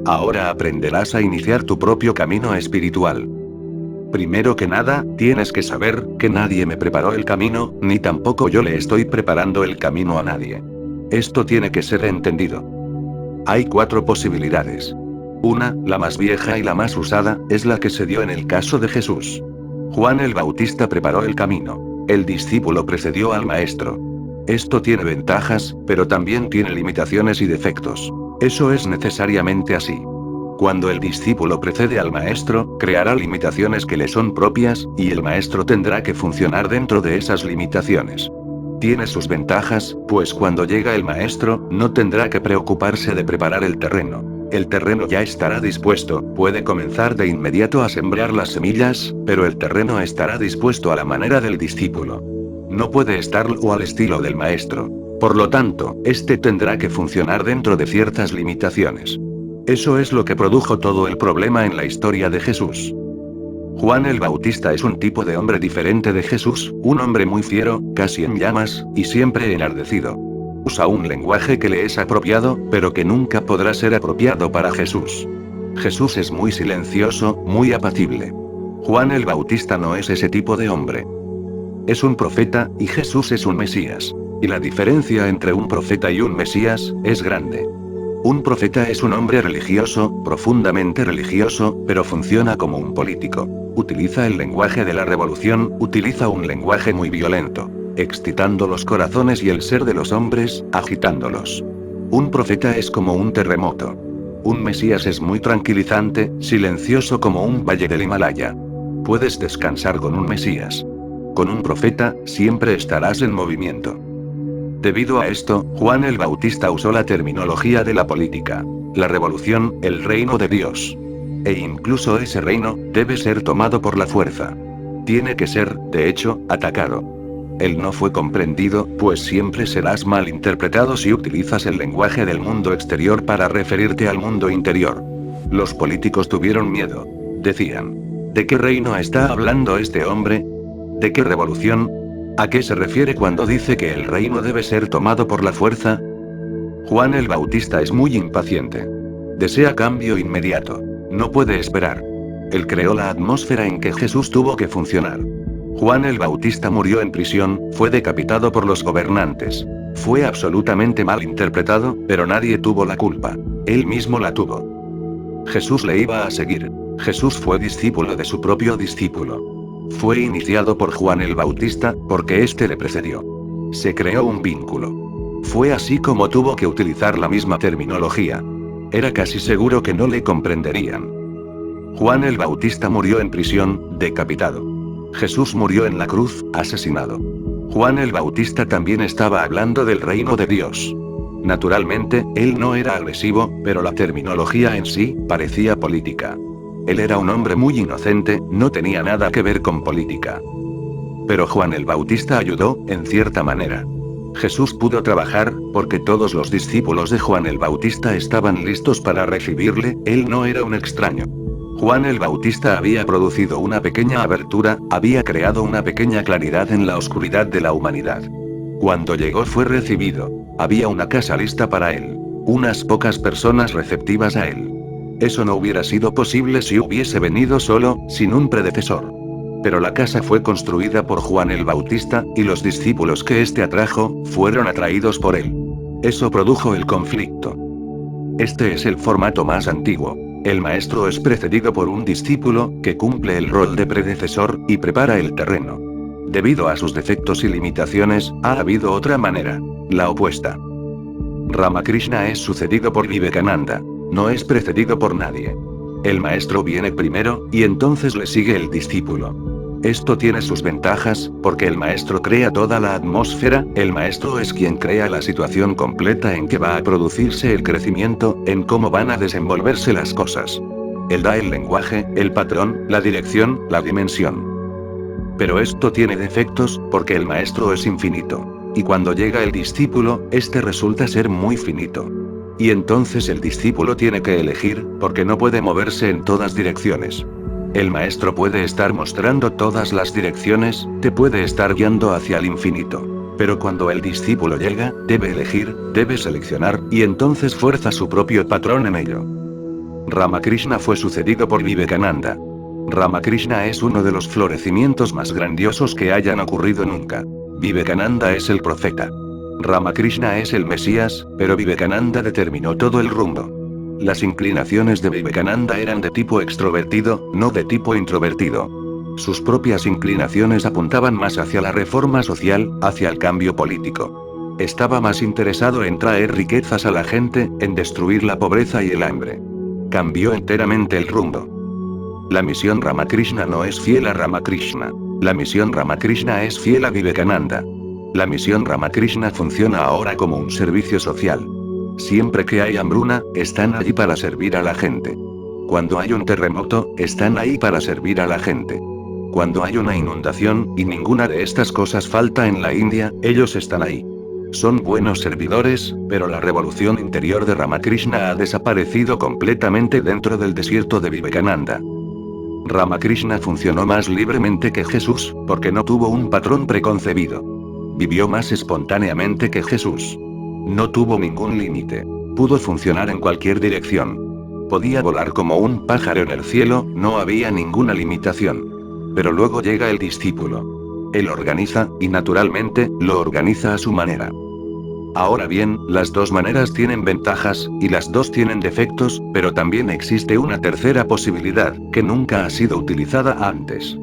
Ahora aprenderás a iniciar tu propio camino espiritual. Primero que nada, tienes que saber que nadie me preparó el camino, ni tampoco yo le estoy preparando el camino a nadie. Esto tiene que ser entendido. Hay 4 posibilidades. Una, la más vieja y la más usada, es la que se dio en el caso de Jesús. Juan el Bautista preparó el camino. El discípulo precedió al maestro. Esto tiene ventajas, pero también tiene limitaciones y defectos. Eso es necesariamente así. Cuando el discípulo precede al maestro, creará limitaciones que le son propias, y el maestro tendrá que funcionar dentro de esas limitaciones. Tiene sus ventajas, pues cuando llega el maestro, no tendrá que preocuparse de preparar el terreno. El terreno ya estará dispuesto, puede comenzar de inmediato a sembrar las semillas, pero el terreno estará dispuesto a la manera del discípulo. No puede estarlo al estilo del maestro. Por lo tanto, este tendrá que funcionar dentro de ciertas limitaciones. Eso es lo que produjo todo el problema en la historia de Jesús. Juan el Bautista es un tipo de hombre diferente de Jesús, un hombre muy fiero, casi en llamas, y siempre enardecido. Usa un lenguaje que le es apropiado, pero que nunca podrá ser apropiado para Jesús. Jesús es muy silencioso, muy apacible. Juan el Bautista no es ese tipo de hombre. Es un profeta, y Jesús es un Mesías. Y la diferencia entre un profeta y un Mesías es grande. Un profeta es un hombre religioso, profundamente religioso, pero funciona como un político. Utiliza el lenguaje de la revolución, utiliza un lenguaje muy violento, excitando los corazones y el ser de los hombres, agitándolos. Un profeta es como un terremoto. Un Mesías es muy tranquilizante, silencioso como un valle del Himalaya. Puedes descansar con un Mesías. Con un profeta, siempre estarás en movimiento. Debido a esto, Juan el Bautista usó la terminología de la política. La revolución, el reino de Dios. E incluso ese reino, debe ser tomado por la fuerza. Tiene que ser, de hecho, atacado. Él no fue comprendido, pues siempre serás mal interpretado si utilizas el lenguaje del mundo exterior para referirte al mundo interior. Los políticos tuvieron miedo. Decían: ¿de qué reino está hablando este hombre? ¿De qué revolución? ¿A qué se refiere cuando dice que el reino debe ser tomado por la fuerza? Juan el Bautista es muy impaciente. Desea cambio inmediato. No puede esperar. Él creó la atmósfera en que Jesús tuvo que funcionar. Juan el Bautista murió en prisión, fue decapitado por los gobernantes. Fue absolutamente mal interpretado, pero nadie tuvo la culpa. Él mismo la tuvo. Jesús le iba a seguir. Jesús fue discípulo de su propio discípulo. Fue iniciado por Juan el Bautista, porque éste le precedió. Se creó un vínculo. Fue así como tuvo que utilizar la misma terminología. Era casi seguro que no le comprenderían. Juan el Bautista murió en prisión, decapitado. Jesús murió en la cruz, asesinado. Juan el Bautista también estaba hablando del reino de Dios. Naturalmente, él no era agresivo, pero la terminología en sí parecía política. Él era un hombre muy inocente, no tenía nada que ver con política. Pero Juan el Bautista ayudó, en cierta manera. Jesús pudo trabajar, porque todos los discípulos de Juan el Bautista estaban listos para recibirle, él no era un extraño. Juan el Bautista había producido una pequeña abertura, había creado una pequeña claridad en la oscuridad de la humanidad. Cuando llegó fue recibido. Había una casa lista para él. Unas pocas personas receptivas a él. Eso no hubiera sido posible si hubiese venido solo, sin un predecesor. Pero la casa fue construida por Juan el Bautista, y los discípulos que éste atrajo, fueron atraídos por él. Eso produjo el conflicto. Este es el formato más antiguo. El maestro es precedido por un discípulo, que cumple el rol de predecesor, y prepara el terreno. Debido a sus defectos y limitaciones, ha habido otra manera. La opuesta. Ramakrishna es sucedido por Vivekananda. No es precedido por nadie. El maestro viene primero, y entonces le sigue el discípulo. Esto tiene sus ventajas, porque el maestro crea toda la atmósfera, el maestro es quien crea la situación completa en que va a producirse el crecimiento, en cómo van a desenvolverse las cosas. Él da el lenguaje, el patrón, la dirección, la dimensión. Pero esto tiene defectos, porque el maestro es infinito. Y cuando llega el discípulo, este resulta ser muy finito. Y entonces el discípulo tiene que elegir, porque no puede moverse en todas direcciones. El maestro puede estar mostrando todas las direcciones, te puede estar guiando hacia el infinito. Pero cuando el discípulo llega, debe elegir, debe seleccionar, y entonces fuerza su propio patrón en ello. Ramakrishna fue sucedido por Vivekananda. Ramakrishna es uno de los florecimientos más grandiosos que hayan ocurrido nunca. Vivekananda es el profeta. Ramakrishna es el Mesías, pero Vivekananda determinó todo el rumbo. Las inclinaciones de Vivekananda eran de tipo extrovertido, no de tipo introvertido. Sus propias inclinaciones apuntaban más hacia la reforma social, hacia el cambio político. Estaba más interesado en traer riquezas a la gente, en destruir la pobreza y el hambre. Cambió enteramente el rumbo. La misión Ramakrishna no es fiel a Ramakrishna. La misión Ramakrishna es fiel a Vivekananda. La misión Ramakrishna funciona ahora como un servicio social. Siempre que hay hambruna, están allí para servir a la gente. Cuando hay un terremoto, están ahí para servir a la gente. Cuando hay una inundación, y ninguna de estas cosas falta en la India, ellos están ahí. Son buenos servidores, pero la revolución interior de Ramakrishna ha desaparecido completamente dentro del desierto de Vivekananda. Ramakrishna funcionó más libremente que Jesús, porque no tuvo un patrón preconcebido. Vivió más espontáneamente que Jesús. No tuvo ningún límite. Pudo funcionar en cualquier dirección. Podía volar como un pájaro en el cielo, no había ninguna limitación. Pero luego llega el discípulo. Él organiza, y naturalmente, lo organiza a su manera. Ahora bien, las dos maneras tienen ventajas, y las dos tienen defectos, pero también existe una tercera posibilidad, que nunca ha sido utilizada antes.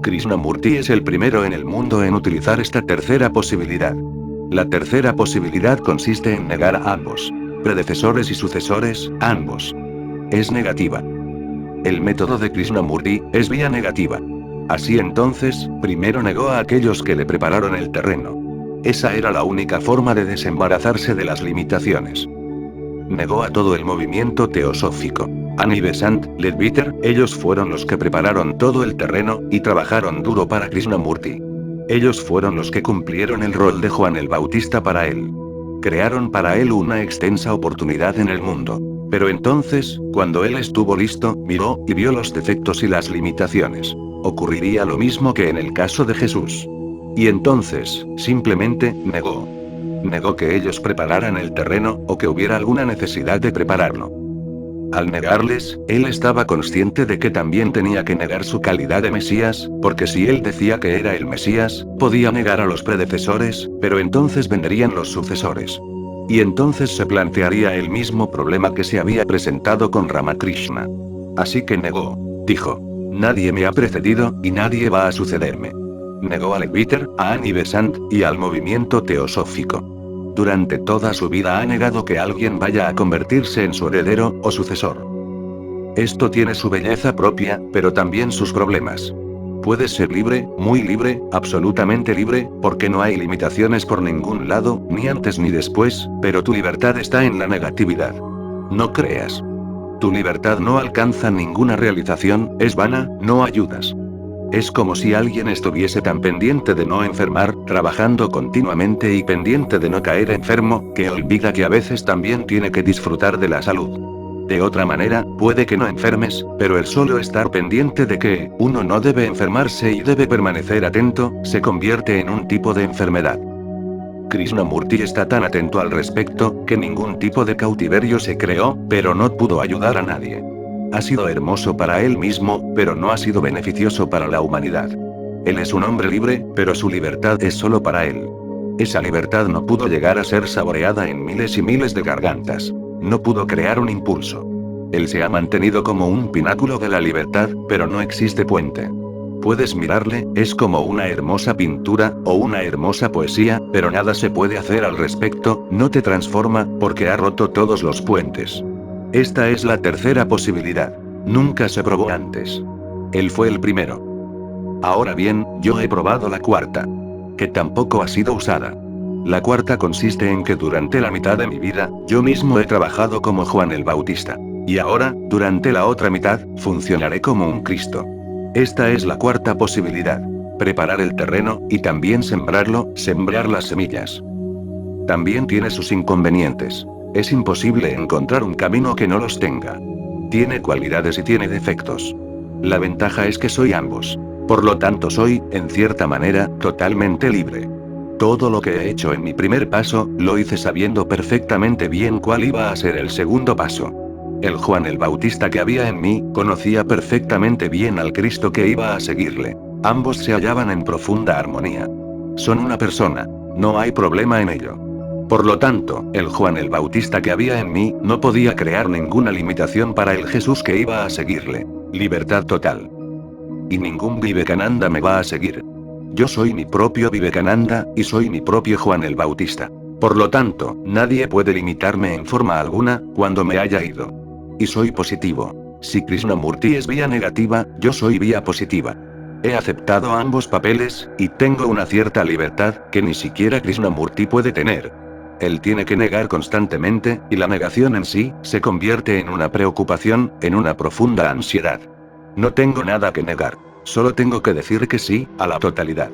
Krishnamurti es el primero en el mundo en utilizar esta tercera posibilidad. La tercera posibilidad consiste en negar a ambos. Predecesores y sucesores, ambos. Es negativa. El método de Krishnamurti es vía negativa. Así entonces, primero negó a aquellos que le prepararon el terreno. Esa era la única forma de desembarazarse de las limitaciones. Negó a todo el movimiento teosófico. Ani Besant, Leadbeater, ellos fueron los que prepararon todo el terreno, y trabajaron duro para Krishnamurti. Ellos fueron los que cumplieron el rol de Juan el Bautista para él. Crearon para él una extensa oportunidad en el mundo. Pero entonces, cuando él estuvo listo, miró, y vio los defectos y las limitaciones. Ocurriría lo mismo que en el caso de Jesús. Y entonces, simplemente, negó. Negó que ellos prepararan el terreno, o que hubiera alguna necesidad de prepararlo. Al negarles, él estaba consciente de que también tenía que negar su calidad de Mesías, porque si él decía que era el Mesías, podía negar a los predecesores, pero entonces vendrían los sucesores. Y entonces se plantearía el mismo problema que se había presentado con Ramakrishna. Así que negó. Dijo: nadie me ha precedido, y nadie va a sucederme. Negó a Leadbeater, a Ani Besant, y al movimiento teosófico. Durante toda su vida ha negado que alguien vaya a convertirse en su heredero, o sucesor. Esto tiene su belleza propia, pero también sus problemas. Puedes ser libre, muy libre, absolutamente libre, porque no hay limitaciones por ningún lado, ni antes ni después, pero tu libertad está en la negatividad. No creas. Tu libertad no alcanza ninguna realización, es vana, no ayudas. Es como si alguien estuviese tan pendiente de no enfermar, trabajando continuamente y pendiente de no caer enfermo, que olvida que a veces también tiene que disfrutar de la salud. De otra manera, puede que no enfermes, pero el solo estar pendiente de que uno no debe enfermarse y debe permanecer atento, se convierte en un tipo de enfermedad. Krishnamurti está tan atento al respecto, que ningún tipo de cautiverio se creó, pero no pudo ayudar a nadie. Ha sido hermoso para él mismo, pero no ha sido beneficioso para la humanidad. Él es un hombre libre, pero su libertad es solo para él. Esa libertad no pudo llegar a ser saboreada en miles y miles de gargantas. No pudo crear un impulso. Él se ha mantenido como un pináculo de la libertad, pero no existe puente. Puedes mirarle, es como una hermosa pintura, o una hermosa poesía, pero nada se puede hacer al respecto, no te transforma, porque ha roto todos los puentes. Esta es la tercera posibilidad. Nunca se probó antes. Él fue el primero. Ahora bien, yo he probado la cuarta. Que tampoco ha sido usada. La cuarta consiste en que durante la mitad de mi vida, yo mismo he trabajado como Juan el Bautista. Y ahora, durante la otra mitad, funcionaré como un Cristo. Esta es la cuarta posibilidad. Preparar el terreno, y también sembrarlo, sembrar las semillas. También tiene sus inconvenientes. Es imposible encontrar un camino que no los tenga. Tiene cualidades y tiene defectos. La ventaja es que soy ambos. Por lo tanto soy, en cierta manera, totalmente libre. Todo lo que he hecho en mi primer paso, lo hice sabiendo perfectamente bien cuál iba a ser el segundo paso. El Juan el Bautista que había en mí, conocía perfectamente bien al Cristo que iba a seguirle. Ambos se hallaban en profunda armonía. Son una persona. No hay problema en ello. Por lo tanto, el Juan el Bautista que había en mí, no podía crear ninguna limitación para el Jesús que iba a seguirle. Libertad total. Y ningún Vivekananda me va a seguir. Yo soy mi propio Vivekananda, y soy mi propio Juan el Bautista. Por lo tanto, nadie puede limitarme en forma alguna, cuando me haya ido. Y soy positivo. Si Krishnamurti es vía negativa, yo soy vía positiva. He aceptado ambos papeles, y tengo una cierta libertad, que ni siquiera Krishnamurti puede tener. Él tiene que negar constantemente, y la negación en sí, se convierte en una preocupación, en una profunda ansiedad. No tengo nada que negar. Solo tengo que decir que sí, a la totalidad.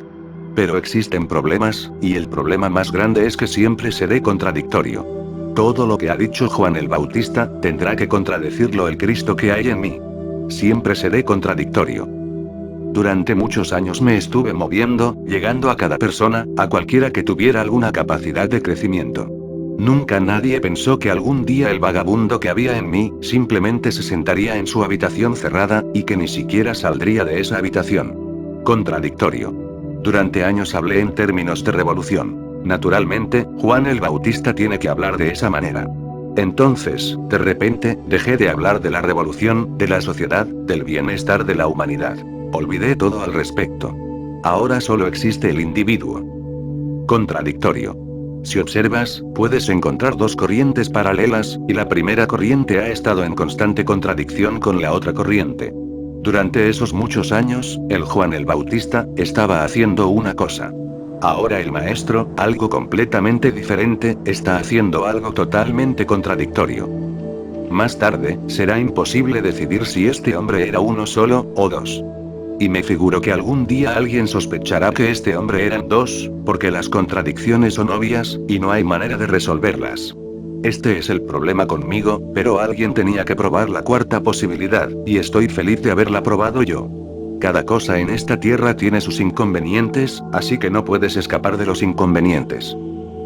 Pero existen problemas, y el problema más grande es que siempre seré contradictorio. Todo lo que ha dicho Juan el Bautista, tendrá que contradecirlo el Cristo que hay en mí. Siempre seré contradictorio. Durante muchos años me estuve moviendo, llegando a cada persona, a cualquiera que tuviera alguna capacidad de crecimiento. Nunca nadie pensó que algún día el vagabundo que había en mí, simplemente se sentaría en su habitación cerrada, y que ni siquiera saldría de esa habitación. Contradictorio. Durante años hablé en términos de revolución. Naturalmente, Juan el Bautista tiene que hablar de esa manera. Entonces, de repente, dejé de hablar de la revolución, de la sociedad, del bienestar de la humanidad. Olvidé todo al respecto. Ahora solo existe el individuo. Contradictorio. Si observas, puedes encontrar dos corrientes paralelas, y la primera corriente ha estado en constante contradicción con la otra corriente. Durante esos muchos años, el Juan el Bautista, estaba haciendo una cosa. Ahora el maestro, algo completamente diferente, está haciendo algo totalmente contradictorio. Más tarde, será imposible decidir si este hombre era uno solo, o dos. Y me figuro que algún día alguien sospechará que este hombre eran dos, porque las contradicciones son obvias, y no hay manera de resolverlas. Este es el problema conmigo, pero alguien tenía que probar la cuarta posibilidad, y estoy feliz de haberla probado yo. Cada cosa en esta tierra tiene sus inconvenientes, así que no puedes escapar de los inconvenientes.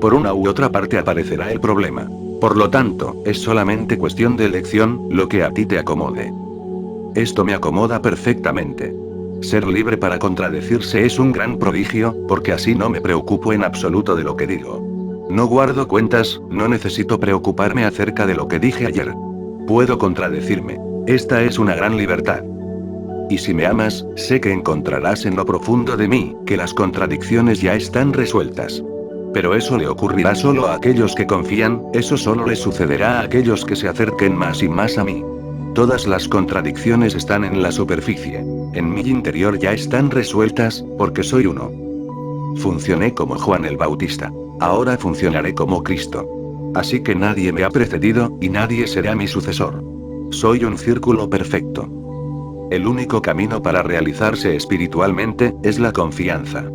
Por una u otra parte aparecerá el problema. Por lo tanto, es solamente cuestión de elección, lo que a ti te acomode. Esto me acomoda perfectamente. Ser libre para contradecirse es un gran prodigio, porque así no me preocupo en absoluto de lo que digo. No guardo cuentas, no necesito preocuparme acerca de lo que dije ayer. Puedo contradecirme. Esta es una gran libertad. Y si me amas, sé que encontrarás en lo profundo de mí, que las contradicciones ya están resueltas. Pero eso le ocurrirá solo a aquellos que confían, eso solo le sucederá a aquellos que se acerquen más y más a mí. Todas las contradicciones están en la superficie. En mi interior ya están resueltas, porque soy uno. Funcioné como Juan el Bautista. Ahora funcionaré como Cristo. Así que nadie me ha precedido, y nadie será mi sucesor. Soy un círculo perfecto. El único camino para realizarse espiritualmente, es la confianza.